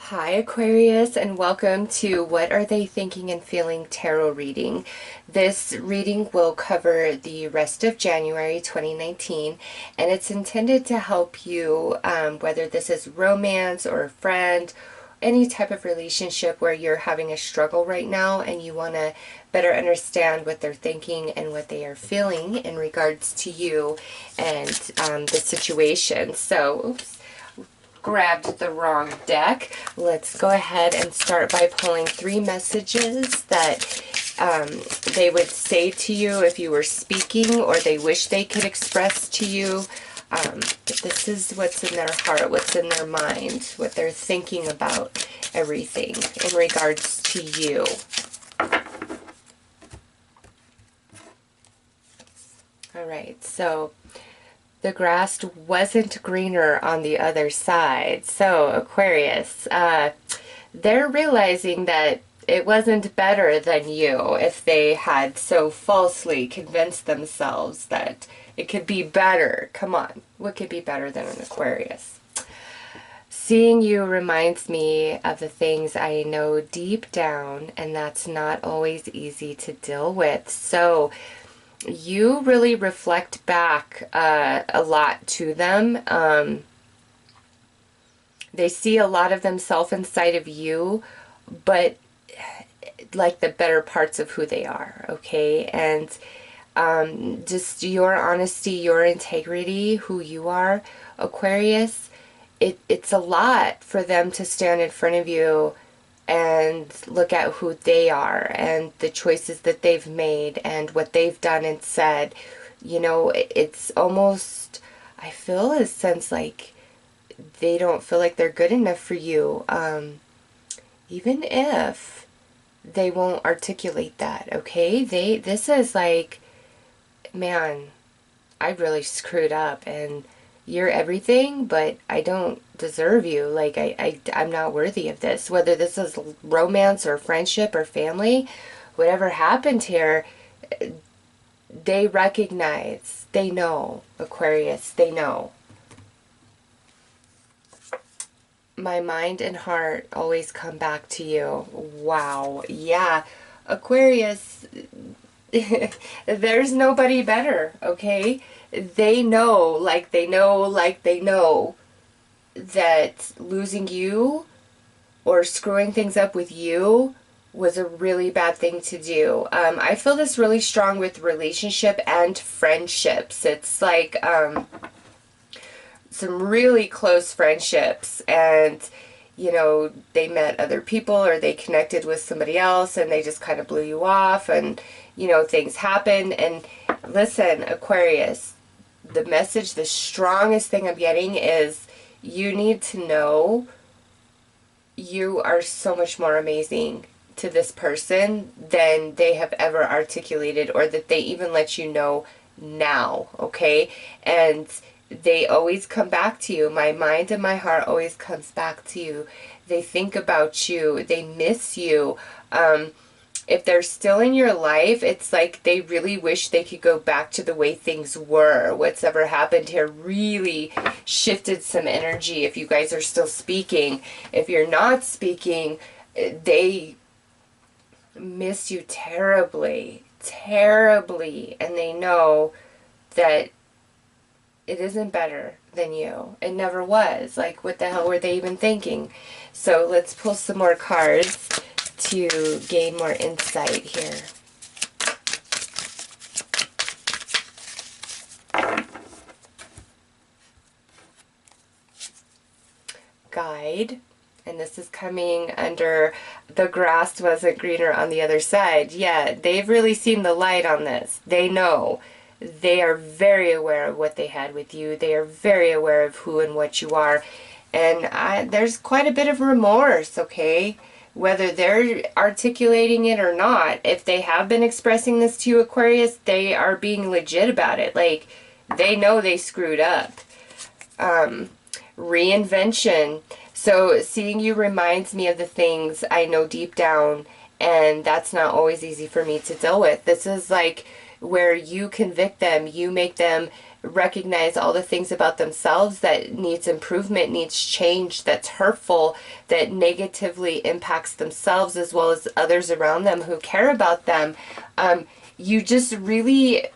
Hi Aquarius, and welcome to What Are They Thinking and Feeling Tarot reading. This reading will cover the rest of January 2019, and it's intended to help you, whether this is romance or a friend, any type of relationship where you're having a struggle right now and you want to better understand what they're thinking and what they are feeling in regards to you and the situation. So, oops. Grabbed the wrong deck. Let's go ahead and start by pulling 3 messages that they would say to you if you were speaking, or they wish they could express to you. This is what's in their heart, what's in their mind, what they're thinking about everything in regards to you. All right, so the grass wasn't greener on the other side. So Aquarius, they're realizing that it wasn't better than you if they had so falsely convinced themselves that it could be better. Come on, what could be better than an Aquarius? Seeing you reminds me of the things I know deep down, and that's not always easy to deal with. So you really reflect back a lot to them. They see a lot of themselves inside of you, but like the better parts of who they are, okay? And just your honesty, your integrity, who you are, Aquarius, it's a lot for them to stand in front of you and look at who they are and the choices that they've made and what they've done and said. You know, it's almost, I feel a sense like they don't feel like they're good enough for you, even if they won't articulate that, okay? This is like, man, I really screwed up and you're everything, but I don't deserve you. Like, I'm not worthy of this. Whether this is romance or friendship or family, whatever happened here, they recognize, they know, Aquarius, they know. My mind and heart always come back to you. Wow. Yeah. Aquarius, there's nobody better, okay? They know, like they know that losing you or screwing things up with you was a really bad thing to do. I feel this really strong with relationship and friendships. It's like some really close friendships, and you know, they met other people or they connected with somebody else and they just kind of blew you off, and you know, things happen. And listen, Aquarius, the message, the strongest thing I'm getting is you need to know you are so much more amazing to this person than they have ever articulated, or that they even let you know now, okay? And they always come back to you. My mind and my heart always comes back to you. They think about you. They miss you. If they're still in your life, it's like they really wish they could go back to the way things were. What's ever happened here really shifted some energy if you guys are still speaking. If you're not speaking, they miss you terribly, terribly. And they know that it isn't better than you. It never was. Like, what the hell were they even thinking? So let's pull some more cards to gain more insight here. Guide. And this is coming under the grass wasn't greener on the other side. Yeah, they've really seen the light on this. They know. They are very aware of what they had with you. They are very aware of who and what you are. And there's quite a bit of remorse, okay? Whether they're articulating it or not, if they have been expressing this to you, Aquarius, they are being legit about it. Like, they know they screwed up. Reinvention. So seeing you reminds me of the things I know deep down, and that's not always easy for me to deal with. This is like where you convict them, you make them recognize all the things about themselves that needs improvement, needs change, that's hurtful, that negatively impacts themselves as well as others around them who care about them. You just really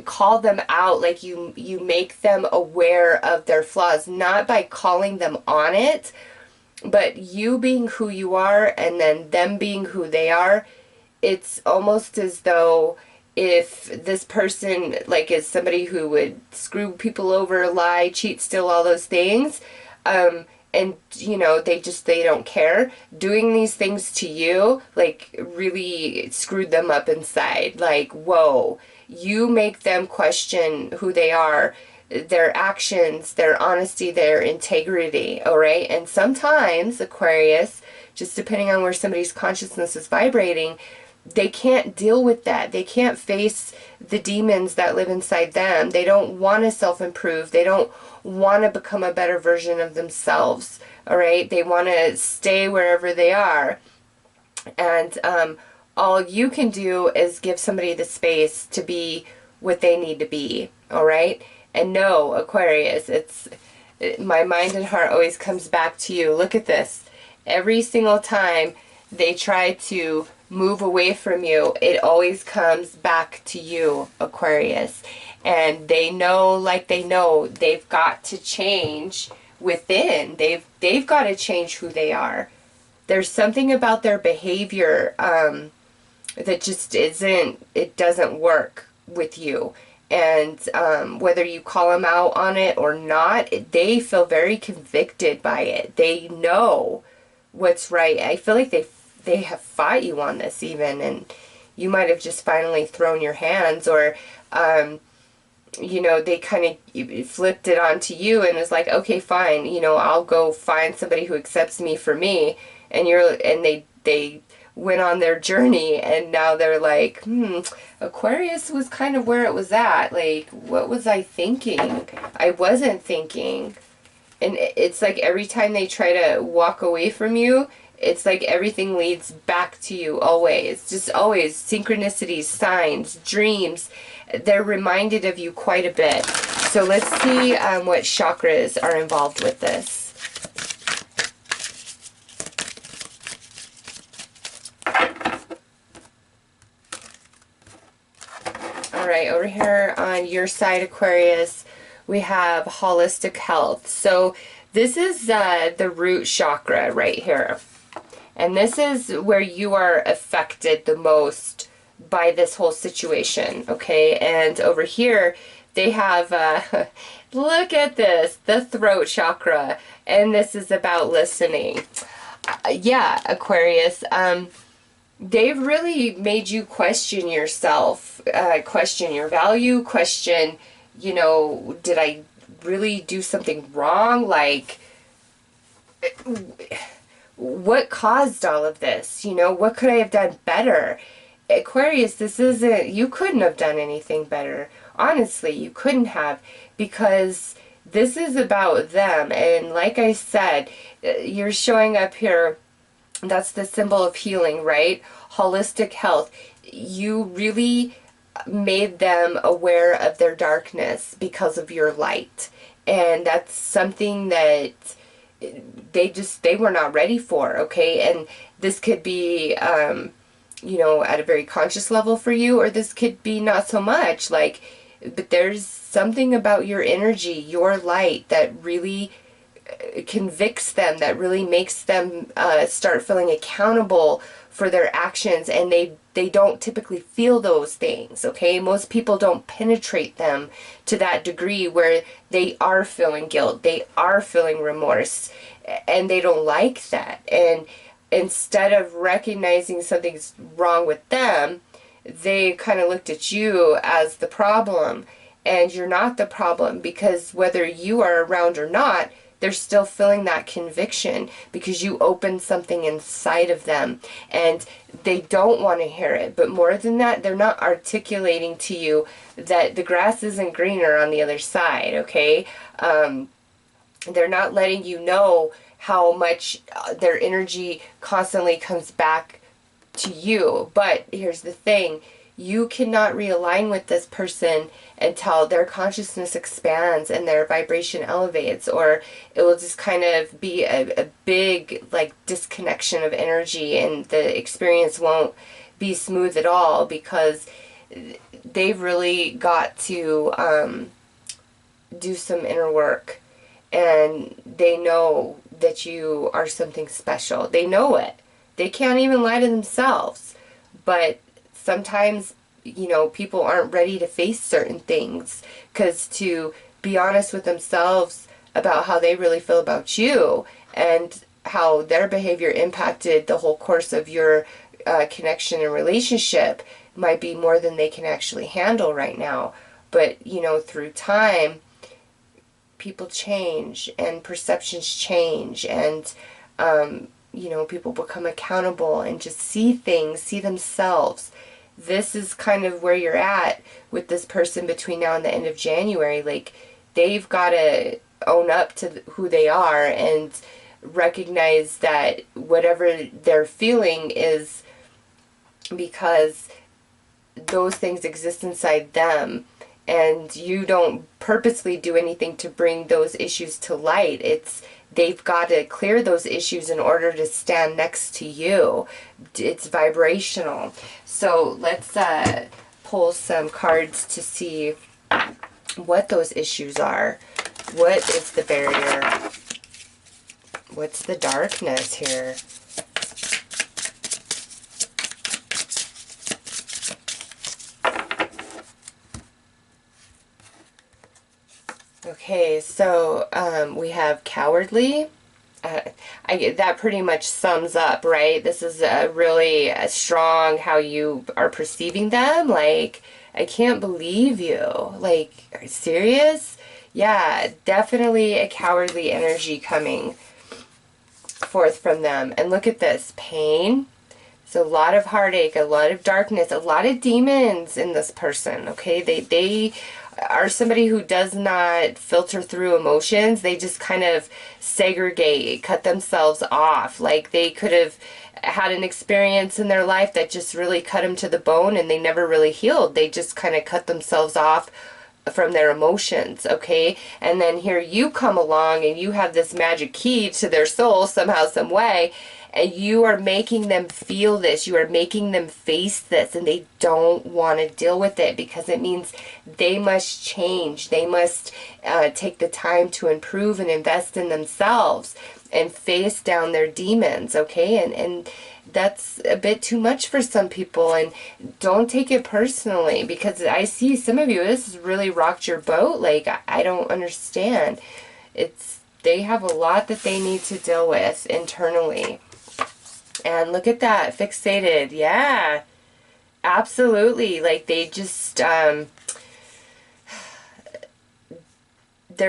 call them out, like you make them aware of their flaws, not by calling them on it, but you being who you are and then them being who they are. It's almost as though if this person like is somebody who would screw people over, lie, cheat, steal, all those things, and you know, they don't care, doing these things to you like really screwed them up inside. Like, whoa, you make them question who they are, their actions, their honesty, their integrity. All right. And sometimes, Aquarius, just depending on where somebody's consciousness is vibrating, they can't deal with that. They can't face the demons that live inside them. They don't want to self-improve. They don't want to become a better version of themselves. All right. They want to stay wherever they are. And all you can do is give somebody the space to be what they need to be. All right. And no, Aquarius, my mind and heart always comes back to you. Look at this. Every single time they try to move away from you, it always comes back to you, Aquarius. And they know, like they know, they've got to change within. They've got to change who they are. There's something about their behavior that just it doesn't work with you. And whether you call them out on it or not, they feel very convicted by it. They know what's right. I feel like they have fought you on this even, and you might have just finally thrown your hands, or you know, they kind of flipped it onto you and was like, okay, fine, you know, I'll go find somebody who accepts me for me. And they went on their journey, and now they're like, Aquarius was kind of where it was at. Like, what was I thinking? I wasn't thinking. And it's like every time they try to walk away from you, it's like everything leads back to you always. Just always. Synchronicities, signs, dreams. They're reminded of you quite a bit. So let's see what chakras are involved with this. All right, over here on your side, Aquarius, we have holistic health. So this is the root chakra right here. And this is where you are affected the most by this whole situation, okay? And over here, they have, look at this, the throat chakra. And this is about listening. Yeah, Aquarius, they've really made you question yourself, question your value, question, you know, did I really do something wrong? Like, what caused all of this? You know, what could I have done better? Aquarius, this isn't, you couldn't have done anything better. Honestly, you couldn't have, because this is about them. And like I said, you're showing up here. That's the symbol of healing, right? Holistic health. You really made them aware of their darkness because of your light. And that's something that they were not ready for, okay? And this could be, you know, at a very conscious level for you, or this could be not so much. Like, but there's something about your energy, your light, that really convicts them, that really makes them start feeling accountable for their actions, and they don't typically feel those things, okay? Most people don't penetrate them to that degree where they are feeling guilt, they are feeling remorse, and they don't like that. And instead of recognizing something's wrong with them, they kind of looked at you as the problem. And you're not the problem, because whether you are around or not, they're still feeling that conviction because you opened something inside of them, and they don't want to hear it. But more than that, they're not articulating to you that the grass isn't greener on the other side, okay? They're not letting you know how much their energy constantly comes back to you. But here's the thing. you cannot realign with this person until their consciousness expands and their vibration elevates, or it will just kind of be a big like disconnection of energy, and the experience won't be smooth at all, because they've really got to do some inner work, and they know that you are something special. They know it. They can't even lie to themselves. But sometimes, you know, people aren't ready to face certain things, because to be honest with themselves about how they really feel about you and how their behavior impacted the whole course of your connection and relationship might be more than they can actually handle right now. But, you know, through time, people change and perceptions change, and you know, people become accountable and just see things, see themselves. This is kind of where you're at with this person between now and the end of January. Like, they've got to own up to who they are and recognize that whatever they're feeling is because those things exist inside them, and you don't purposely do anything to bring those issues to light. They've got to clear those issues in order to stand next to you. It's vibrational. So let's pull some cards to see what those issues are. What is the barrier? What's the darkness here? Okay, so we have cowardly. That pretty much sums up, right? This is really strong how you are perceiving them. Like, I can't believe you. Like, are you serious? Yeah, definitely a cowardly energy coming forth from them. And look at this, pain. So a lot of heartache, a lot of darkness, a lot of demons in this person, okay? They are somebody who does not filter through emotions. They just kind of segregate, cut themselves off. Like, they could have had an experience in their life that just really cut them to the bone, and they never really healed. They just kind of cut themselves off from their emotions, okay? And then here you come along and you have this magic key to their soul somehow, some way, and you are making them feel this. You are making them face this, and they don't want to deal with it because it means they must change. They must take the time to improve and invest in themselves and face down their demons, okay? And that's a bit too much for some people, and don't take it personally, because I see some of you, this has really rocked your boat. Like, I don't understand. They have a lot that they need to deal with internally. And look at that, fixated. Yeah, absolutely. Like, they just, they're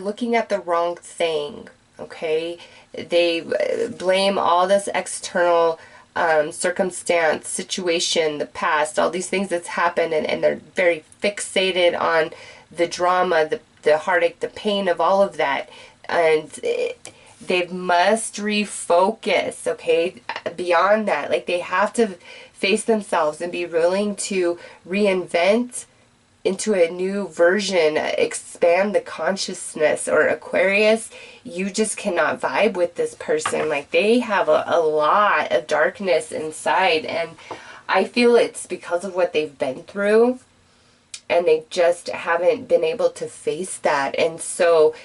looking at the wrong thing, okay? They blame all this external circumstance, situation, the past, all these things that's happened, and they're very fixated on the drama, the heartache, the pain of all of that. And they must refocus, okay, beyond that. Like, they have to face themselves and be willing to reinvent into a new version, expand the consciousness. Or Aquarius, you just cannot vibe with this person. Like, they have a lot of darkness inside, and I feel it's because of what they've been through, and they just haven't been able to face that. And so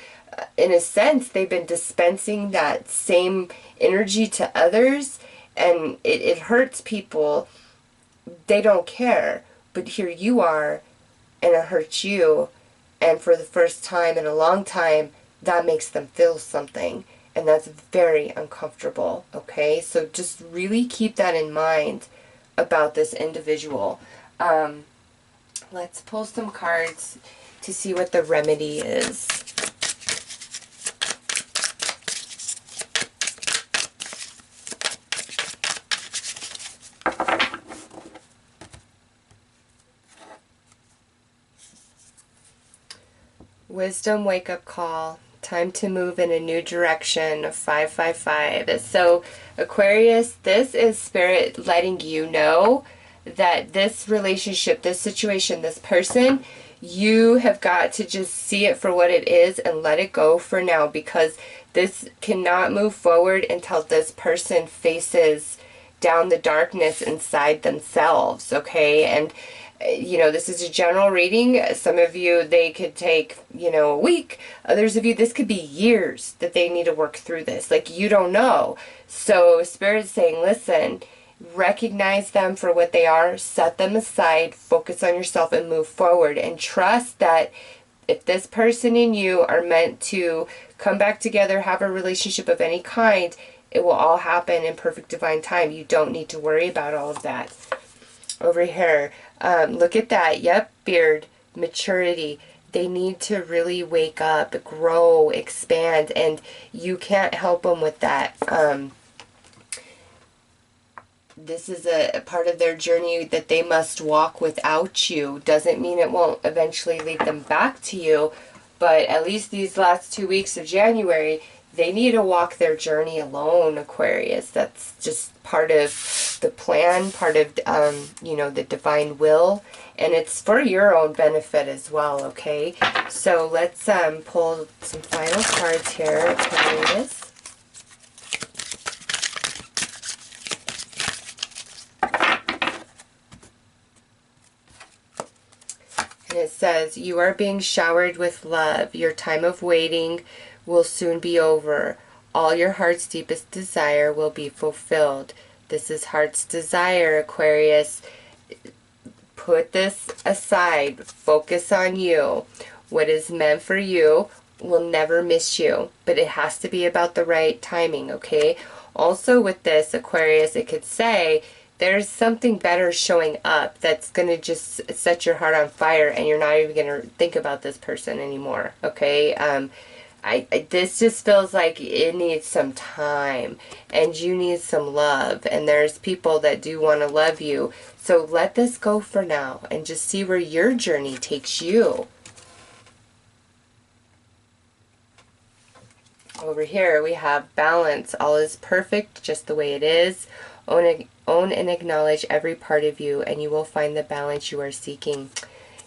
in a sense, they've been dispensing that same energy to others, and it hurts people. They don't care, but here you are, and it hurts you, and for the first time in a long time, that makes them feel something, and that's very uncomfortable, okay? So just really keep that in mind about this individual. Let's pull some cards to see what the remedy is. Wisdom wake-up call. Time to move in a new direction. 555. So, Aquarius, this is Spirit letting you know that this relationship, this situation, this person, you have got to just see it for what it is and let it go for now, because this cannot move forward until this person faces down the darkness inside themselves, okay? And you know, this is a general reading. Some of you, they could take, you know, a week. Others of you, this could be years that they need to work through this. Like, you don't know. So Spirit's saying, listen, recognize them for what they are, set them aside, focus on yourself, and move forward. And trust that if this person and you are meant to come back together, have a relationship of any kind, it will all happen in perfect divine time. You don't need to worry about all of that. Over here, look at that. Yep, beard, maturity. They need to really wake up, grow, expand, and you can't help them with that. This is a part of their journey that they must walk without you. Doesn't mean it won't eventually lead them back to you, but at least these last 2 weeks of January, they need to walk their journey alone, Aquarius. That's just part of the plan, part of, you know, the divine will. And it's for your own benefit as well, okay? So let's pull some final cards here, Aquarius. And it says, you are being showered with love. Your time of waiting will soon be over. All your heart's deepest desire will be fulfilled. This is heart's desire, Aquarius. Put this aside. Focus on you. What is meant for you will never miss you. But it has to be about the right timing, okay? Also with this, Aquarius, it could say there's something better showing up that's going to just set your heart on fire, and you're not even going to think about this person anymore, okay? This just feels like it needs some time, and you need some love, and there's people that do want to love you. So let this go for now and just see where your journey takes you. Over here we have balance. All is perfect just the way it is. Own and acknowledge every part of you, and you will find the balance you are seeking.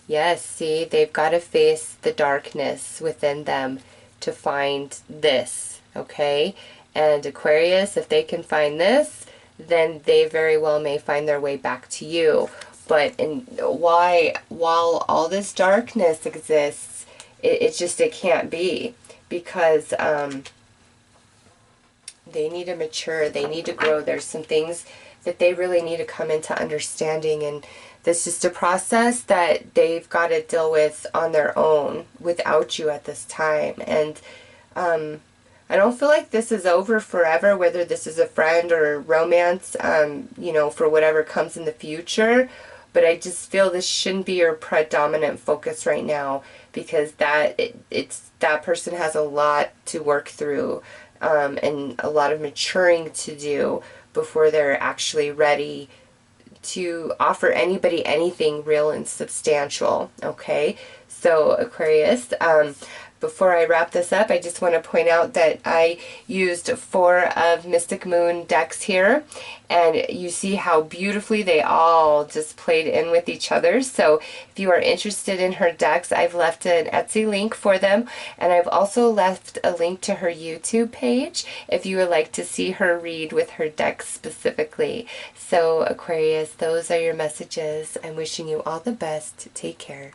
Yes, see, they've got to face the darkness within them to find this, okay? And Aquarius, if they can find this, then they very well may find their way back to you. But while all this darkness exists, it can't be, because they need to mature, they need to grow. There's some things that they really need to come into understanding, and this is a process that they've got to deal with on their own without you at this time. And I don't feel like this is over forever, whether this is a friend or a romance, you know, for whatever comes in the future. But I just feel this shouldn't be your predominant focus right now, because that person has a lot to work through, and a lot of maturing to do before they're actually ready to offer anybody anything real and substantial, okay? So Aquarius, before I wrap this up, I just want to point out that I used 4 of Mystic Moon decks here, and you see how beautifully they all just played in with each other. So if you are interested in her decks, I've left an Etsy link for them, and I've also left a link to her YouTube page if you would like to see her read with her decks specifically. So Aquarius, those are your messages. I'm wishing you all the best. Take care.